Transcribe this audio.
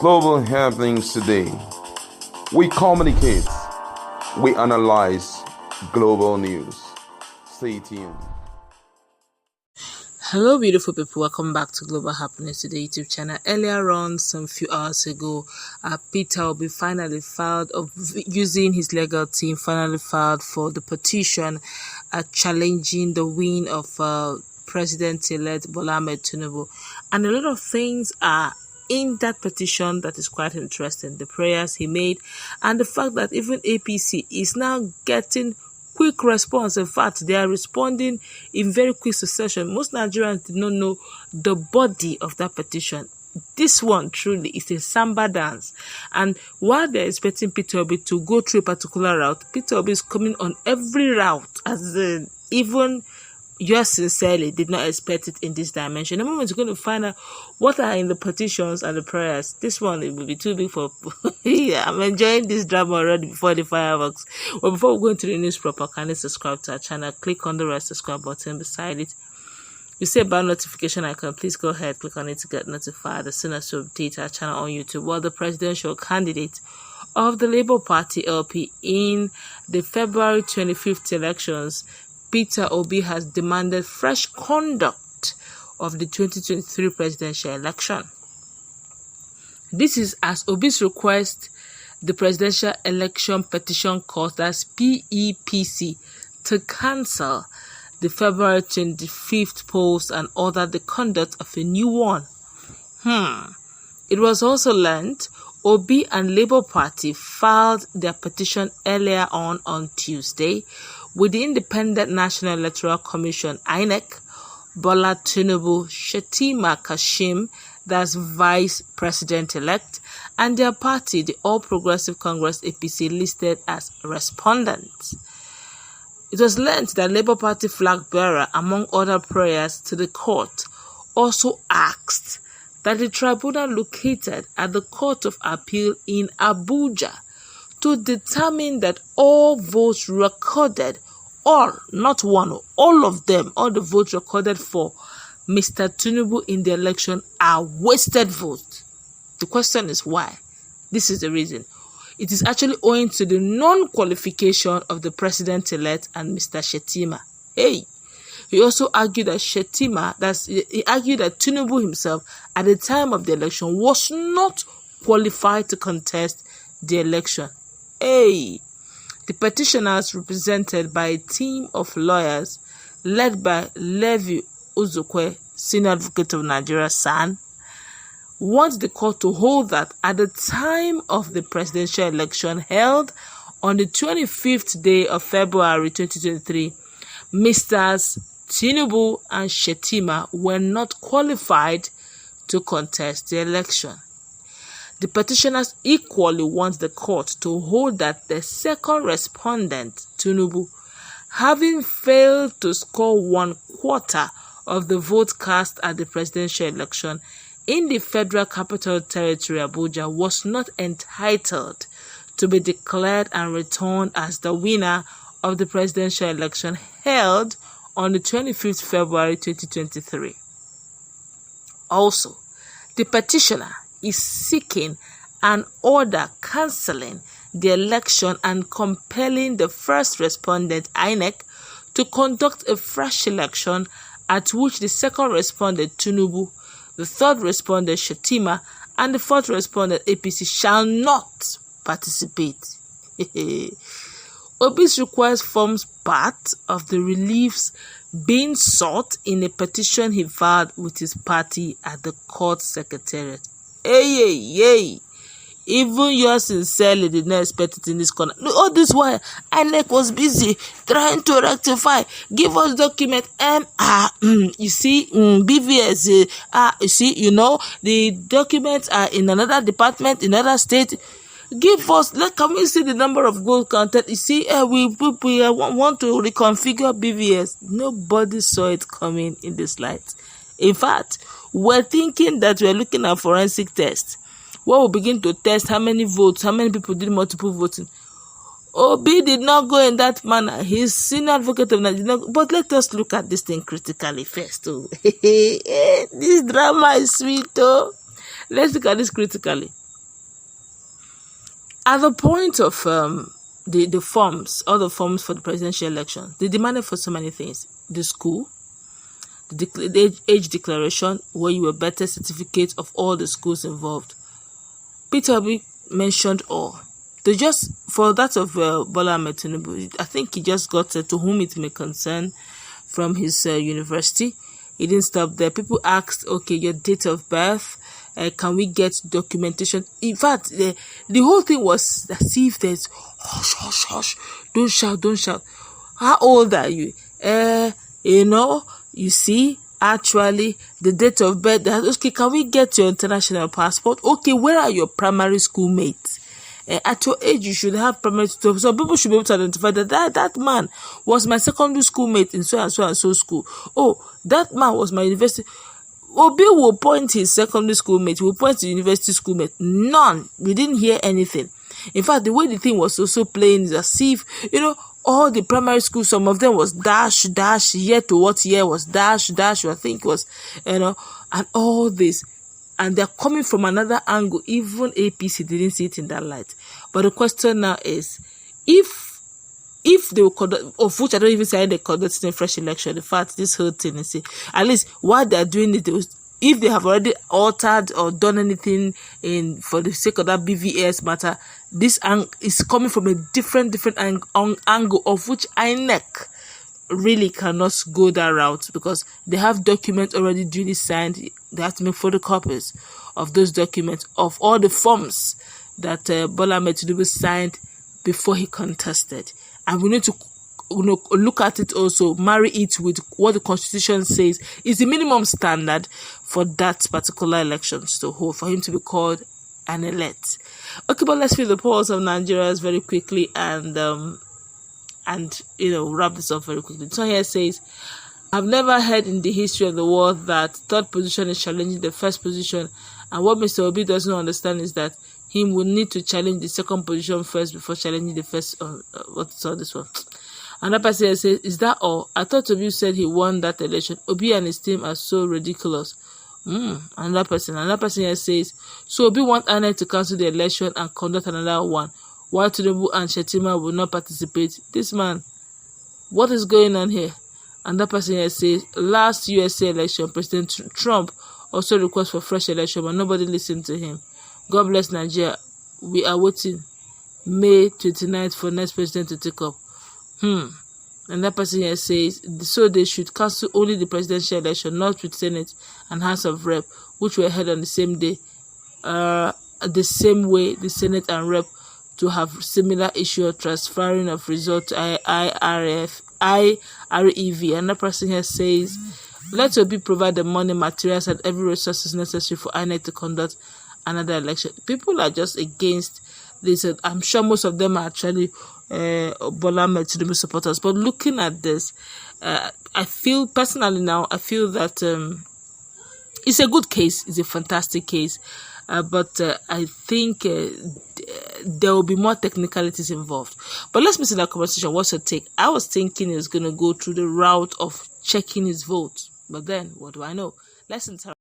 Global happenings today. We communicate, we analyze global news. Stay tuned. Hello beautiful people, welcome back to Global Happiness Today YouTube channel. Earlier on, some few hours ago, Peter Obi finally filed, using his legal team, finally filed for the petition challenging the win of President-elect Bola Ahmed Tinubu. And a lot of things are in that petition that is quite interesting. The prayers he made and the fact that even APC is now getting quick response. In fact, they are responding in very quick succession. Most Nigerians did not know the body of that petition. This one truly is a samba dance. And while they're expecting Peter Obi to go through a particular route, Peter Obi is coming on every route, as even yours sincerely did not expect it in this dimension. The moment you're going to find out what are in the petitions and the prayers, this one, it will be too big for yeah, I'm enjoying this drama already before the fireworks. Well, before we go into the news proper, kindly subscribe to our channel, click on the red subscribe button beside it. You see about notification icon, please go ahead, click on it to get notified as soon as we update our channel on YouTube. Well, the presidential candidate of the Labour Party LP in the February 25th elections, Peter Obi, has demanded fresh conduct of the 2023 presidential election. This is as Obi's request the Presidential Election Petition Court, that's PEPC, to cancel the February 25th polls and order the conduct of a new one. It was also learned Obi and Labour Party filed their petition earlier on Tuesday with the Independent National Electoral Commission, INEC, Bola Tinubu, Shettima Kashim, that's Vice President-elect, and their party, the All Progressive Congress APC, listed as respondents. It was learned that Labour Party flag bearer, among other prayers to the court, also asked that the tribunal located at the Court of Appeal in Abuja to determine that all votes recorded, not one, all of them, all the votes recorded for Mr. Tinubu in the election are wasted votes. The question is why? This is the reason. It is actually owing to the non-qualification of the president-elect and Mr. Shettima. He also argued that he argued that Tinubu himself at the time of the election was not qualified to contest the election. The petitioners, represented by a team of lawyers led by Levi Sh0ck, Senior Advocate of Nigeria, SAN, want the court to hold that at the time of the presidential election held on the 25th day of February 2023, Mr. Tinubu and Shettima were not qualified to contest the election. The petitioners equally want the court to hold that the second respondent, Tinubu, having failed to score 1/4 of the vote cast at the presidential election in the Federal Capital Territory, Abuja, was not entitled to be declared and returned as the winner of the presidential election held on the 25th February 2023. Also, the petitioner is seeking an order cancelling the election and compelling the first respondent, INEC, to conduct a fresh election at which the second respondent, Tinubu, the third respondent, Shettima, and the fourth respondent, APC, shall not participate. Obi's request forms part of the reliefs being sought in a petition he filed with his party at the court secretariat. Even yours sincerely did not expect it in this corner. All this while, INEC was busy trying to rectify. Give us document you see, BVS, you see, the documents are in another department, in another state. Give us, can we see the number of gold counted? You see, we want to reconfigure BVS. Nobody saw it coming in this light. In fact, we're thinking that we're looking at forensic tests. When we begin to test how many votes, how many people did multiple voting, Obi did not go in that manner. He's senior advocate of Nigeria. But let us look at this thing critically first. This drama is sweet. Let's look at this critically. At the point of the forms, all the forms for the presidential election, they demanded for so many things. The school, the age declaration, where you were better certificate of all the schools involved. Peter Obi mentioned all. They just, for that of Bola Ahmed Tinubu, I think he just got to whom it may concern from his university. He didn't stop there. People asked, okay, your date of birth, can we get documentation? In fact, the whole thing was as if there's hush, hush, hush, don't shout, don't shout. How old are you? You see, actually, the date of birth, okay, can we get your international passport? Okay, where are your primary school mates? At your age, you should have primary school. So people should be able to identify that man was my secondary school mate in so and so and so school. Oh, that man was my university. Obi will point his secondary school mate, will point to university school mate. None. We didn't hear anything. In fact, the way the thing was also playing is as if, all the primary school, some of them was dash, year to what year was dash, I think was, and all this. And they're coming from another angle. Even APC didn't see it in that light. But the question now is, if they will conduct, of which I don't even say they're conducting a fresh election, in fact, this whole thing is, at least while they're doing it, if they have already altered or done anything for the sake of that BVS matter, this is coming from a different angle, of which inec really cannot go that route, because they have documents already duly signed. They have to make photocopies of those documents, of all the forms that Bola Ahmed Tinubu signed before he contested. And we need to look at it also, marry it with what the constitution says is the minimum standard for that particular election to hold, for him to be called an elect. Okay, but let's feel the pulse of Nigerians very quickly and wrap this up very quickly. So here says, I've never heard in the history of the world that third position is challenging the first position, and what Mr. Obi doesn't understand is that he will need to challenge the second position first before challenging the first. What's all this one? Another person says, is that all? I thought Obi said he won that election. Obi and his team are so ridiculous. Another person here says, so Obi wants INEC to cancel the election and conduct another one, while Tinubu and Sh0ck will not participate. This man, what is going on here? And that person here says, last USA election, President Trump also requests for fresh election, but nobody listened to him. God bless Nigeria. We are waiting May 29th for next president to take up. And that person here says, so they should cancel only the presidential election, not with Senate and House of Rep, which were held on the same day. The same way the Senate and Rep to have similar issue of transferring of results to IREV. Another person here says, let Obi provide the money, materials, and every resources necessary for INEC to conduct another election. People are just against this. I'm sure most of them are actually Bola Ahmed Tinubu supporters. But looking at this, I feel personally now, that it's a good case. It's a fantastic case. But I think there will be more technicalities involved. But let's miss that conversation. What's your take? I was thinking he was going to go through the route of checking his vote. But then, what do I know? Let's interact.